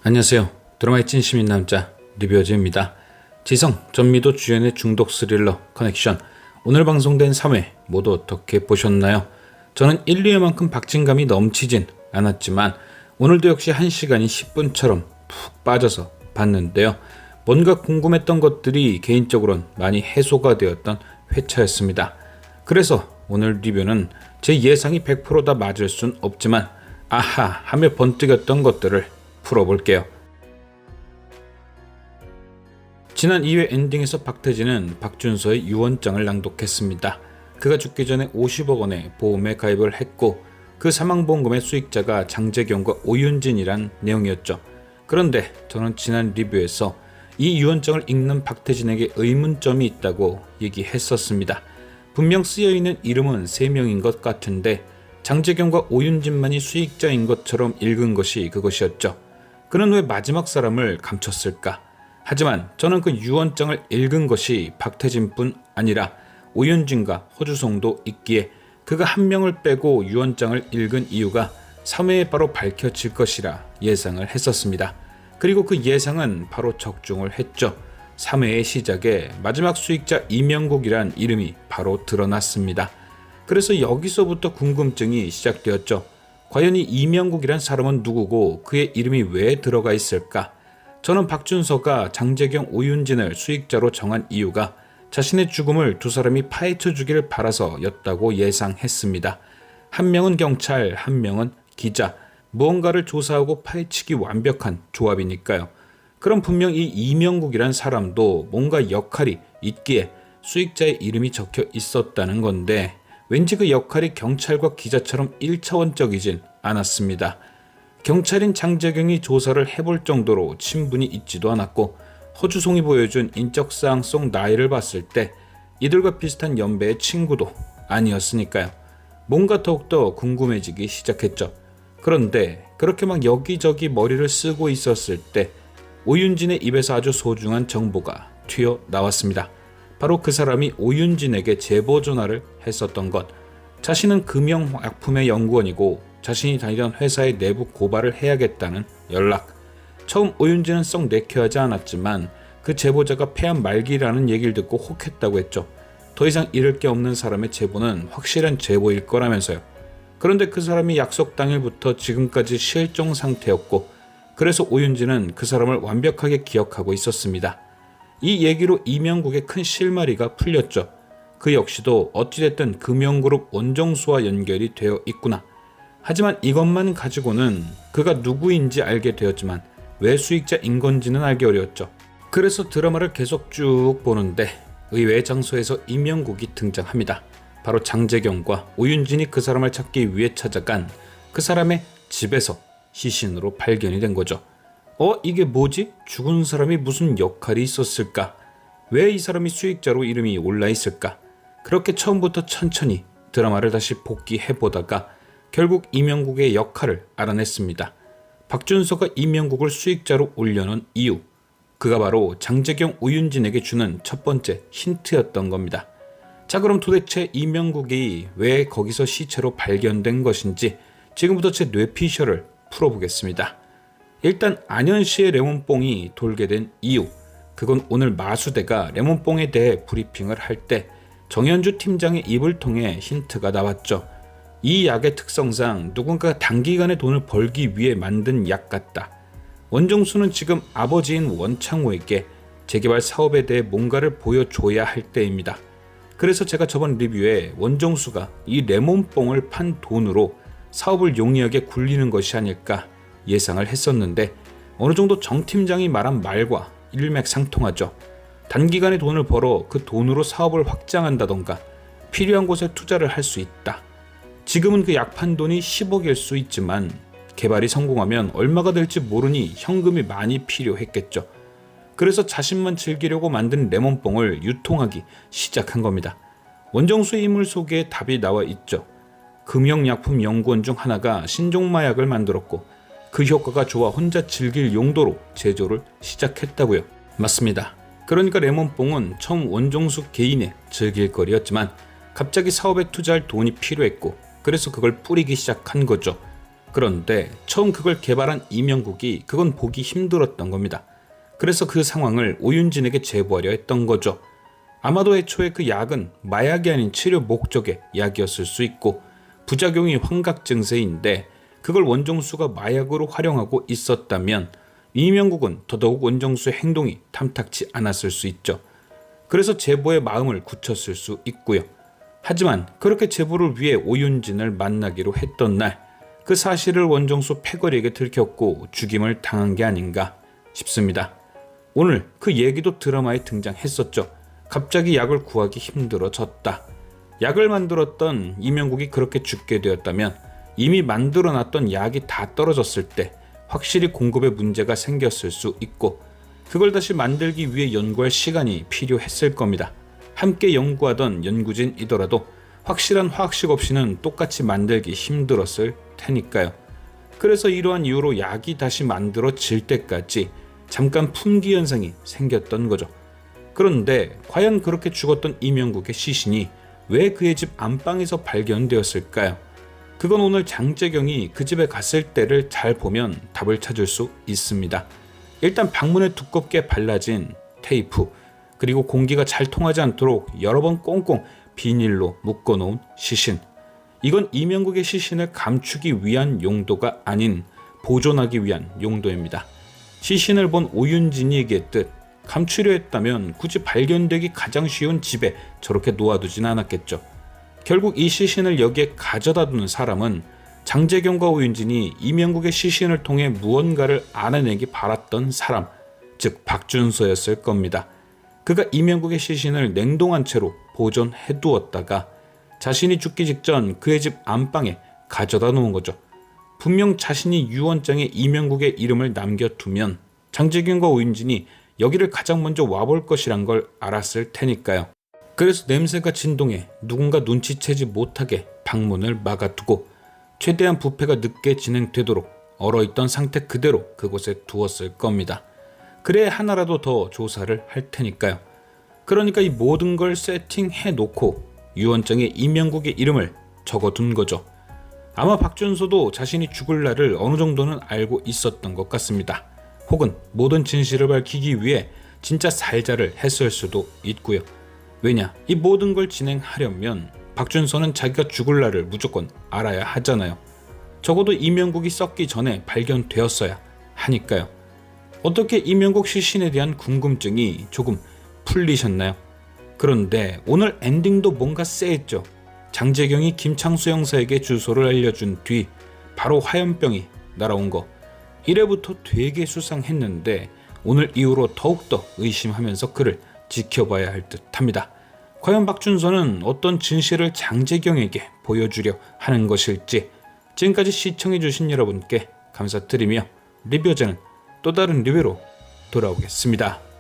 안녕하세요. 드라마의 찐시민 남자 리뷰어즈입니다. 지성, 전미도 주연의 중독 스릴러 커넥션, 오늘 방송된 3회 모두 어떻게 보셨나요? 저는 1, 2회만큼 박진감이 넘치진 않았지만 오늘도 역시 1시간이 10분처럼 푹 빠져서 봤는데요. 뭔가 궁금했던 것들이 개인적으로는 많이 해소가 되었던 회차였습니다. 그래서 오늘 리뷰는 제 예상이 100%다 맞을 순 없지만 아하 하며 번뜩였던 것들을 풀어볼게요. 지난 2회 엔딩에서 박태진은 박준서의 유언장을 낭독했습니다. 그가 죽기 전에 50억 원의 보험에 가입을 했고 그 사망보험금의 수익자가 장재경과 오윤진이란 내용이었죠. 그런데 저는 지난 리뷰에서 이 유언장을 읽는 박태진에게 의문점이 있다고 얘기했었습니다. 분명 쓰여있는 이름은 3명인 것 같은데 장재경과 오윤진만이 수익자인 것처럼 읽은 것이 그것이었죠. 그는 왜 마지막 사람을 감췄을까? 하지만 저는 그 유언장을 읽은 것이 박태진뿐 아니라 오윤진과 허주성도 있기에 그가 한 명을 빼고 유언장을 읽은 이유가 3회에 바로 밝혀질 것이라 예상을 했었습니다. 그리고 그 예상은 바로 적중을 했죠. 3회의 시작에 마지막 수익자 이명국이란 이름이 바로 드러났습니다. 그래서 여기서부터 궁금증이 시작되었죠. 과연 이 이명국이란 사람은 누구고 그의 이름이 왜 들어가 있을까? 저는 박준서가 장재경, 오윤진을 수익자로 정한 이유가 자신의 죽음을 두 사람이 파헤쳐 주기를 바라서였다고 예상했습니다. 한 명은 경찰, 한 명은 기자, 무언가를 조사하고 파헤치기 완벽한 조합이니까요. 그럼 분명 이 이명국이란 사람도 뭔가 역할이 있기에 수익자의 이름이 적혀 있었다는 건데 왠지 그 역할이 경찰과 기자처럼 1차원적이진 않았습니다. 경찰인 장재경이 조사를 해볼 정도로 친분이 있지도 않았고 허주송이 보여준 인적사항 속 나이를 봤을 때 이들과 비슷한 연배의 친구도 아니었으니까요. 뭔가 더욱더 궁금해지기 시작했죠. 그런데 그렇게 막 여기저기 머리를 쓰고 있었을 때 오윤진의 입에서 아주 소중한 정보가 튀어나왔습니다. 바로 그 사람이 오윤진에게 제보 전화를 했었던 것. 자신은 금형약품의 연구원이고 자신이 다니던 회사의 내부 고발을 해야겠다는 연락. 처음 오윤진은 썩 내켜하지 않았지만 그 제보자가 폐암 말기라는 얘기를 듣고 혹했다고 했죠. 더 이상 잃을 게 없는 사람의 제보는 확실한 제보일 거라면서요. 그런데 그 사람이 약속 당일부터 지금까지 실종 상태였고 그래서 오윤진은 그 사람을 완벽하게 기억하고 있었습니다. 이 얘기로 이명국의 큰 실마리가 풀렸죠. 그 역시도 어찌됐든 금영그룹 원정수와 연결이 되어 있구나. 하지만 이것만 가지고는 그가 누구인지 알게 되었지만 왜 수익자인 건지는 알기 어려웠죠. 그래서 드라마를 계속 쭉 보는데 의외의 장소에서 이명국이 등장합니다. 바로 장재경과 오윤진이 그 사람을 찾기 위해 찾아간 그 사람의 집에서 시신으로 발견이 된 거죠. 이게 뭐지? 죽은 사람이 무슨 역할이 있었을까? 왜 이 사람이 수익자로 이름이 올라 있을까? 그렇게 처음부터 천천히 드라마를 다시 복귀해보다가 결국 이명국의 역할을 알아냈습니다. 박준서가 이명국을 수익자로 올려놓은 이유, 그가 바로 장재경, 오윤진에게 주는 첫 번째 힌트였던 겁니다. 자, 그럼 도대체 이명국이 왜 거기서 시체로 발견된 것인지 지금부터 제 뇌피셜을 풀어보겠습니다. 일단 안현씨의 레몬뽕이 돌게 된 이유, 그건 오늘 마수대가 레몬뽕에 대해 브리핑을 할 때 정현주 팀장의 입을 통해 힌트가 나왔죠. 이 약의 특성상 누군가가 단기간에 돈을 벌기 위해 만든 약 같다. 원정수는 지금 아버지인 원창호에게 재개발 사업에 대해 뭔가를 보여줘야 할 때입니다. 그래서 제가 저번 리뷰에 원정수가 이 레몬뽕을 판 돈으로 사업을 용이하게 굴리는 것이 아닐까 예상을 했었는데 어느 정도 정 팀장이 말한 말과 일맥상통하죠. 단기간에 돈을 벌어 그 돈으로 사업을 확장한다던가 필요한 곳에 투자를 할 수 있다. 지금은 그 약 판 돈이 10억일 수 있지만 개발이 성공하면 얼마가 될지 모르니 현금이 많이 필요했겠죠. 그래서 자신만 즐기려고 만든 레몬뽕을 유통하기 시작한 겁니다. 원정수의 인물 속에 답이 나와 있죠. 금형약품 연구원 중 하나가 신종마약을 만들었고 그 효과가 좋아 혼자 즐길 용도로 제조를 시작했다고요. 맞습니다. 그러니까 레몬뽕은 처음 원정수 개인의 즐길 거리였지만 갑자기 사업에 투자할 돈이 필요했고 그래서 그걸 뿌리기 시작한 거죠. 그런데 처음 그걸 개발한 이명국이 그건 보기 힘들었던 겁니다. 그래서 그 상황을 오윤진에게 제보하려 했던 거죠. 아마도 애초에 그 약은 마약이 아닌 치료 목적의 약이었을 수 있고 부작용이 환각 증세인데 그걸 원정수가 마약으로 활용하고 있었다면 이명국은 더더욱 원정수의 행동이 탐탁치 않았을 수 있죠. 그래서 제보에 마음을 굳혔을 수 있고요. 하지만 그렇게 제보를 위해 오윤진을 만나기로 했던 날, 그 사실을 원정수 패거리에게 들켰고 죽임을 당한 게 아닌가 싶습니다. 오늘 그 얘기도 드라마에 등장했었죠. 갑자기 약을 구하기 힘들어졌다. 약을 만들었던 이명국이 그렇게 죽게 되었다면 이미 만들어놨던 약이 다 떨어졌을 때 확실히 공급에 문제가 생겼을 수 있고 그걸 다시 만들기 위해 연구할 시간이 필요했을 겁니다. 함께 연구하던 연구진이더라도 확실한 화학식 없이는 똑같이 만들기 힘들었을 테니까요. 그래서 이러한 이유로 약이 다시 만들어질 때까지 잠깐 품귀 현상이 생겼던 거죠. 그런데 과연 그렇게 죽었던 이명국의 시신이 왜 그의 집 안방에서 발견되었을까요? 그건 오늘 장재경이 그 집에 갔을 때를 잘 보면 답을 찾을 수 있습니다. 일단 방문에 두껍게 발라진 테이프, 그리고 공기가 잘 통하지 않도록 여러 번 꽁꽁 비닐로 묶어놓은 시신. 이건 이명국의 시신을 감추기 위한 용도가 아닌 보존하기 위한 용도입니다. 시신을 본 오윤진이 얘기했듯 감추려 했다면 굳이 발견되기 가장 쉬운 집에 저렇게 놓아두진 않았겠죠. 결국 이 시신을 여기에 가져다 두는 사람은 장재경과 오윤진이 이명국의 시신을 통해 무언가를 알아내기 바랐던 사람, 즉 박준서였을 겁니다. 그가 이명국의 시신을 냉동한 채로 보존해 두었다가 자신이 죽기 직전 그의 집 안방에 가져다 놓은 거죠. 분명 자신이 유언장에 이명국의 이름을 남겨두면 장재경과 오윤진이 여기를 가장 먼저 와볼 것이란 걸 알았을 테니까요. 그래서 냄새가 진동해 누군가 눈치채지 못하게 방문을 막아두고 최대한 부패가 늦게 진행되도록 얼어있던 상태 그대로 그곳에 두었을 겁니다. 그래야 하나라도 더 조사를 할 테니까요. 그러니까 이 모든 걸 세팅해 놓고 유언장에 이명국의 이름을 적어둔 거죠. 아마 박준서도 자신이 죽을 날을 어느 정도는 알고 있었던 것 같습니다. 혹은 모든 진실을 밝히기 위해 진짜 살자를 했을 수도 있고요. 왜냐, 이 모든 걸 진행하려면 박준서는 자기가 죽을 날을 무조건 알아야 하잖아요. 적어도 이명국이 썩기 전에 발견되었어야 하니까요. 어떻게 이명국 시신에 대한 궁금증이 조금 풀리셨나요? 그런데 오늘 엔딩도 뭔가 쎄했죠. 장재경이 김창수 형사에게 주소를 알려준 뒤 바로 화염병이 날아온 거. 이래부터 되게 수상했는데 오늘 이후로 더욱더 의심하면서 그를 지켜봐야 할 듯합니다. 과연 박준서는 어떤 진실을 장재경에게 보여주려 하는 것일지. 지금까지 시청해주신 여러분께 감사드리며 리뷰저는 또 다른 리뷰로 돌아오겠습니다.